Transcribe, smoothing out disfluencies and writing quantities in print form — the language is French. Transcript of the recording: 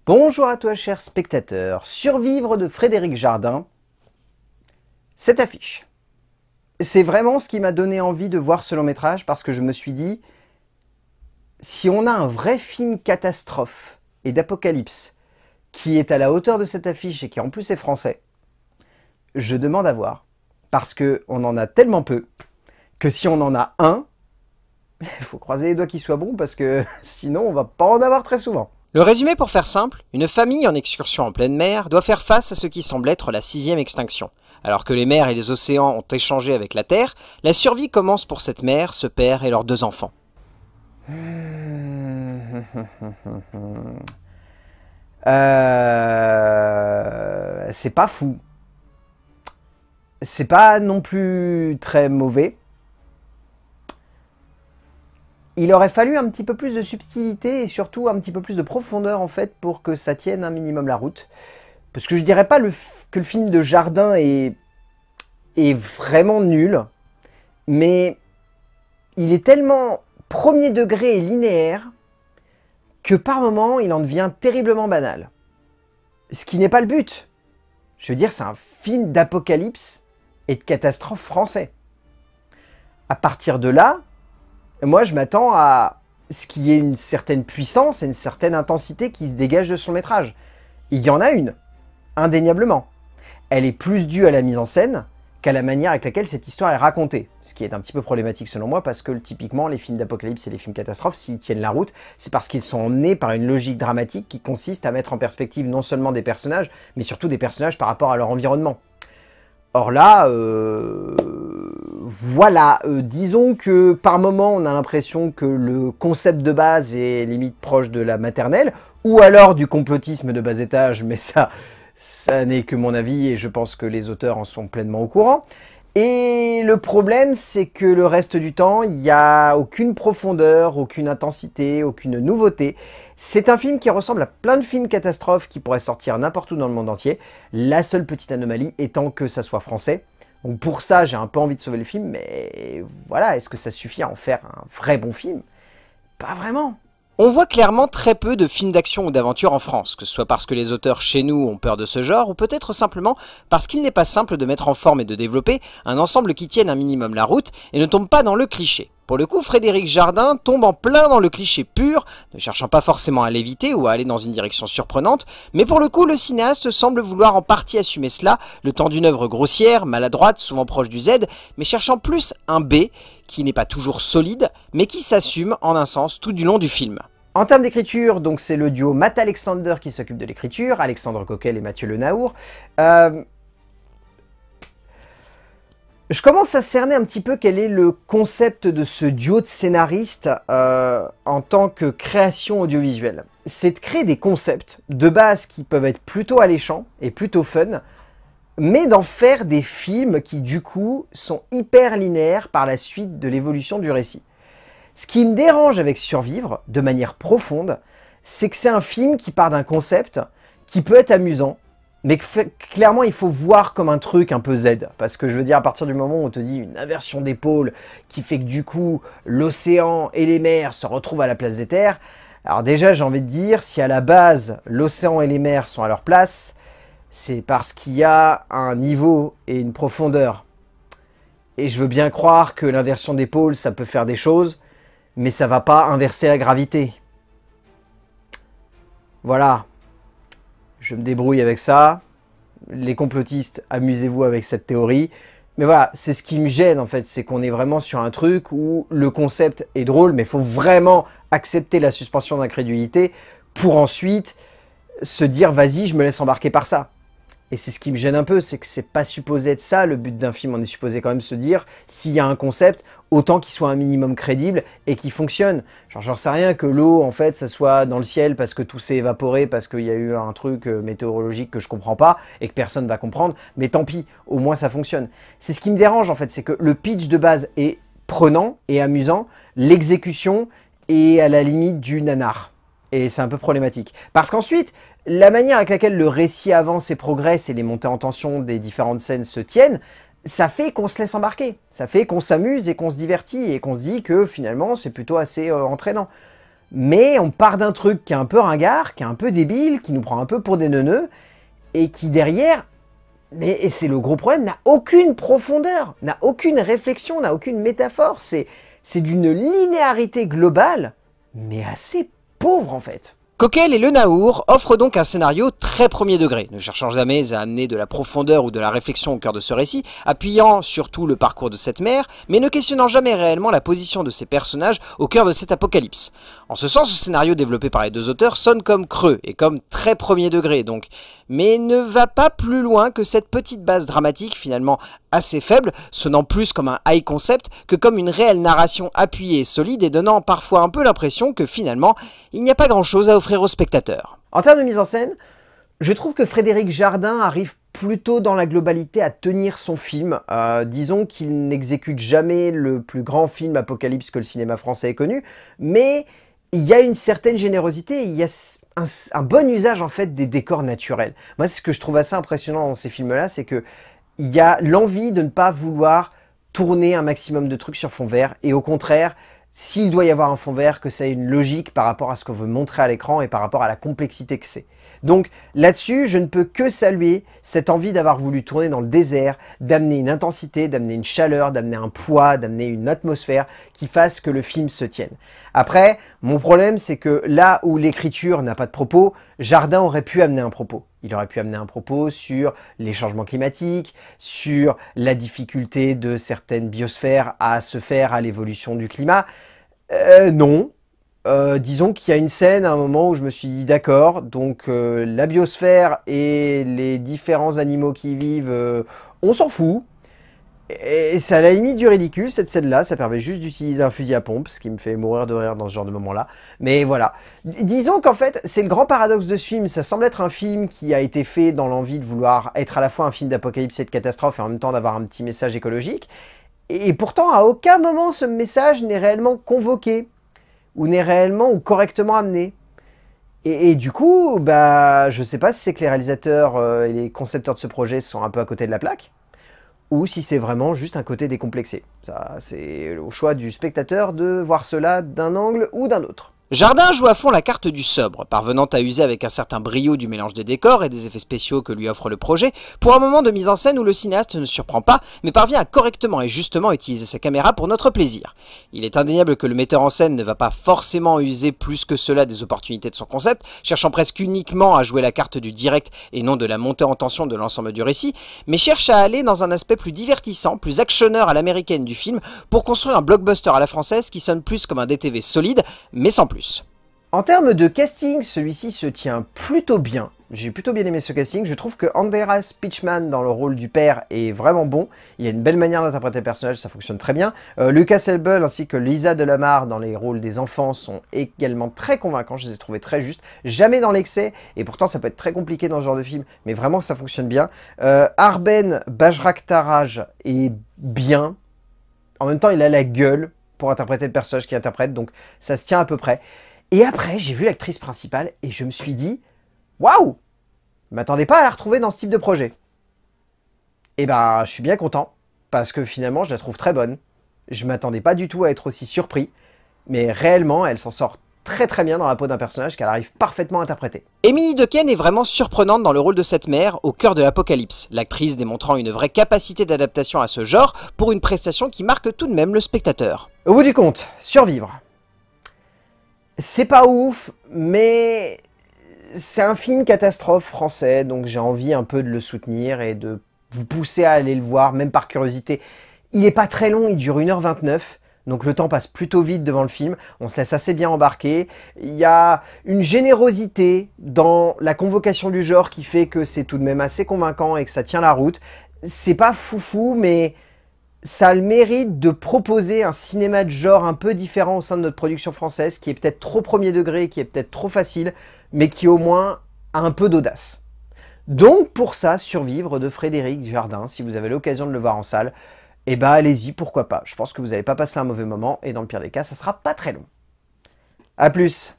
Bonjour à toi cher spectateur, Survivre de Frédéric Jardin, cette affiche. C'est vraiment ce qui m'a donné envie de voir ce long métrage parce que je me suis dit, si on a un vrai film catastrophe et d'apocalypse qui est à la hauteur de cette affiche et qui en plus est français, je demande à voir parce qu'on en a tellement peu que si on en a un, il faut croiser les doigts qu'il soit bon parce que sinon on va pas en avoir très souvent. Le résumé pour faire simple, une famille en excursion en pleine mer doit faire face à ce qui semble être la 6e extinction. Alors que les mers et les océans ont échangé avec la Terre, la survie commence pour cette mère, ce père et leurs 2 enfants. C'est pas fou. C'est pas non plus très mauvais. Il aurait fallu un petit peu plus de subtilité et surtout un petit peu plus de profondeur en fait pour que ça tienne un minimum la route. Parce que je dirais pas que le film de Jardin est vraiment nul, mais il est tellement premier degré et linéaire que par moments il en devient terriblement banal. Ce qui n'est pas le but. Je veux dire, c'est un film d'apocalypse et de catastrophe français. À partir de là, moi, je m'attends à ce qu'il y ait une certaine puissance et une certaine intensité qui se dégage de son métrage. Il y en a une, indéniablement. Elle est plus due à la mise en scène qu'à la manière avec laquelle cette histoire est racontée. Ce qui est un petit peu problématique selon moi, parce que typiquement, les films d'apocalypse et les films catastrophes, s'ils tiennent la route, c'est parce qu'ils sont emmenés par une logique dramatique qui consiste à mettre en perspective non seulement des personnages, mais surtout des personnages par rapport à leur environnement. Or là, voilà, disons que par moment on a l'impression que le concept de base est limite proche de la maternelle, ou alors du complotisme de bas étage, mais ça n'est que mon avis et je pense que les auteurs en sont pleinement au courant. Et le problème, c'est que le reste du temps, il n'y a aucune profondeur, aucune intensité, aucune nouveauté. C'est un film qui ressemble à plein de films catastrophes qui pourraient sortir n'importe où dans le monde entier. La seule petite anomalie étant que ça soit français. Donc pour ça, j'ai un peu envie de sauver le film, mais voilà, est-ce que ça suffit à en faire un vrai bon film? Pas vraiment. On voit clairement très peu de films d'action ou d'aventure en France, que ce soit parce que les auteurs chez nous ont peur de ce genre, ou peut-être simplement parce qu'il n'est pas simple de mettre en forme et de développer un ensemble qui tienne un minimum la route et ne tombe pas dans le cliché. Pour le coup, Frédéric Jardin tombe en plein dans le cliché pur, ne cherchant pas forcément à l'éviter ou à aller dans une direction surprenante, mais pour le coup, le cinéaste semble vouloir en partie assumer cela, le temps d'une œuvre grossière, maladroite, souvent proche du Z, mais cherchant plus un B, qui n'est pas toujours solide, mais qui s'assume en un sens tout du long du film. En termes d'écriture, donc c'est le duo Matt Alexander qui s'occupe de l'écriture, Alexandre Coquel et Mathieu Lenaour. Je commence à cerner un petit peu quel est le concept de ce duo de scénaristes en tant que création audiovisuelle. C'est de créer des concepts de base qui peuvent être plutôt alléchants et plutôt fun, mais d'en faire des films qui du coup sont hyper linéaires par la suite de l'évolution du récit. Ce qui me dérange avec Survivre, de manière profonde, c'est que c'est un film qui part d'un concept qui peut être amusant, mais que clairement il faut voir comme un truc un peu Z. Parce que je veux dire, à partir du moment où on te dit une inversion d'épaule qui fait que du coup l'océan et les mers se retrouvent à la place des terres, alors déjà j'ai envie de dire, si à la base l'océan et les mers sont à leur place, c'est parce qu'il y a un niveau et une profondeur. Et je veux bien croire que l'inversion d'épaule ça peut faire des choses, mais ça va pas inverser la gravité. Voilà. Je me débrouille avec ça. Les complotistes, amusez-vous avec cette théorie. Mais voilà, c'est ce qui me gêne en fait, c'est qu'on est vraiment sur un truc où le concept est drôle, mais il faut vraiment accepter la suspension d'incrédulité pour ensuite se dire vas-y, je me laisse embarquer par ça. Et c'est ce qui me gêne un peu, c'est que c'est pas supposé être ça le but d'un film. On est supposé quand même se dire, s'il y a un concept, autant qu'il soit un minimum crédible et qu'il fonctionne. Genre, j'en sais rien que l'eau, en fait, ça soit dans le ciel parce que tout s'est évaporé, parce qu'il y a eu un truc météorologique que je comprends pas et que personne va comprendre. Mais tant pis, au moins ça fonctionne. C'est ce qui me dérange, en fait, c'est que le pitch de base est prenant et amusant, l'exécution est à la limite du nanar. Et c'est un peu problématique. Parce qu'ensuite, la manière avec laquelle le récit avance et progresse et les montées en tension des différentes scènes se tiennent, ça fait qu'on se laisse embarquer. Ça fait qu'on s'amuse et qu'on se divertit et qu'on se dit que finalement c'est plutôt assez entraînant. Mais on part d'un truc qui est un peu ringard, qui est un peu débile, qui nous prend un peu pour des neuneux, et qui derrière, et c'est le gros problème, n'a aucune profondeur, n'a aucune réflexion, n'a aucune métaphore. C'est d'une linéarité globale, mais assez pauvre en fait. Coquelle et Le Naour offrent donc un scénario très premier degré, ne cherchant jamais à amener de la profondeur ou de la réflexion au cœur de ce récit, appuyant surtout le parcours de cette mère, mais ne questionnant jamais réellement la position de ces personnages au cœur de cet apocalypse. En ce sens, le scénario développé par les deux auteurs sonne comme creux et comme très premier degré donc, mais ne va pas plus loin que cette petite base dramatique finalement assez faible, sonnant plus comme un high concept que comme une réelle narration appuyée et solide et donnant parfois un peu l'impression que finalement, il n'y a pas grand chose à offrir aux spectateurs. En termes de mise en scène, je trouve que Frédéric Jardin arrive plutôt dans la globalité à tenir son film. Disons qu'il n'exécute jamais le plus grand film apocalypse que le cinéma français ait connu, mais il y a une certaine générosité, il y a un bon usage en fait des décors naturels. Moi, c'est ce que je trouve assez impressionnant dans ces films-là, c'est que il y a l'envie de ne pas vouloir tourner un maximum de trucs sur fond vert, et au contraire, s'il doit y avoir un fond vert, que ça ait une logique par rapport à ce qu'on veut montrer à l'écran et par rapport à la complexité que c'est. Donc là-dessus, je ne peux que saluer cette envie d'avoir voulu tourner dans le désert, d'amener une intensité, d'amener une chaleur, d'amener un poids, d'amener une atmosphère qui fasse que le film se tienne. Après, mon problème, c'est que là où l'écriture n'a pas de propos, Jardin aurait pu amener un propos. Il aurait pu amener un propos sur les changements climatiques, sur la difficulté de certaines biosphères à se faire à l'évolution du climat. Non. Disons qu'il y a une scène à un moment où je me suis dit d'accord, donc la biosphère et les différents animaux qui y vivent, on s'en fout. Et c'est à la limite du ridicule cette scène-là, ça permet juste d'utiliser un fusil à pompe, ce qui me fait mourir de rire dans ce genre de moment-là. Mais voilà. Disons qu'en fait, c'est le grand paradoxe de ce film, ça semble être un film qui a été fait dans l'envie de vouloir être à la fois un film d'apocalypse et de catastrophe et en même temps d'avoir un petit message écologique. Et pourtant, à aucun moment ce message n'est réellement convoqué, ou n'est réellement ou correctement amené. Et du coup, bah, je sais pas si c'est que les réalisateurs et les concepteurs de ce projet sont un peu à côté de la plaque, ou si c'est vraiment juste un côté décomplexé. Ça, c'est au choix du spectateur de voir cela d'un angle ou d'un autre. Jardin joue à fond la carte du sobre, parvenant à user avec un certain brio du mélange des décors et des effets spéciaux que lui offre le projet, pour un moment de mise en scène où le cinéaste ne surprend pas, mais parvient à correctement et justement utiliser sa caméra pour notre plaisir. Il est indéniable que le metteur en scène ne va pas forcément user plus que cela des opportunités de son concept, cherchant presque uniquement à jouer la carte du direct et non de la montée en tension de l'ensemble du récit, mais cherche à aller dans un aspect plus divertissant, plus actionneur à l'américaine du film, pour construire un blockbuster à la française qui sonne plus comme un DTV solide, mais sans plus. En termes de casting, celui-ci se tient plutôt bien. J'ai plutôt bien aimé ce casting. Je trouve que Andreas Pichman dans le rôle du père est vraiment bon. Il a une belle manière d'interpréter le personnage, ça fonctionne très bien. Lucas Elbel ainsi que Lisa Delamare dans les rôles des enfants sont également très convaincants. Je les ai trouvés très justes. Jamais dans l'excès, et pourtant ça peut être très compliqué dans ce genre de film, mais vraiment ça fonctionne bien. Arben Bajraktaraj est bien. En même temps, il a la gueule pour interpréter le personnage qu'il interprète, donc ça se tient à peu près. Et après, j'ai vu l'actrice principale et je me suis dit « Waouh ! Je m'attendais pas à la retrouver dans ce type de projet. » Et ben, je suis bien content, parce que finalement, je la trouve très bonne. Je m'attendais pas du tout à être aussi surpris, mais réellement, elle s'en sort très très bien dans la peau d'un personnage qu'elle arrive parfaitement à interpréter. Émilie Dequesne est vraiment surprenante dans le rôle de cette mère au cœur de l'apocalypse, l'actrice démontrant une vraie capacité d'adaptation à ce genre pour une prestation qui marque tout de même le spectateur. Au bout du compte, survivre. C'est pas ouf, mais c'est un film catastrophe français, donc j'ai envie un peu de le soutenir et de vous pousser à aller le voir, même par curiosité. Il est pas très long, il dure 1h29, donc le temps passe plutôt vite devant le film, on se laisse assez bien embarquer. Il y a une générosité dans la convocation du genre qui fait que c'est tout de même assez convaincant et que ça tient la route. C'est pas foufou, mais ça a le mérite de proposer un cinéma de genre un peu différent au sein de notre production française, qui est peut-être trop premier degré, qui est peut-être trop facile, mais qui au moins a un peu d'audace. Donc pour ça, Survivre de Frédéric Jardin, si vous avez l'occasion de le voir en salle, eh ben allez-y, pourquoi pas. Je pense que vous n'allez pas passer un mauvais moment, et dans le pire des cas, ça sera pas très long. A plus!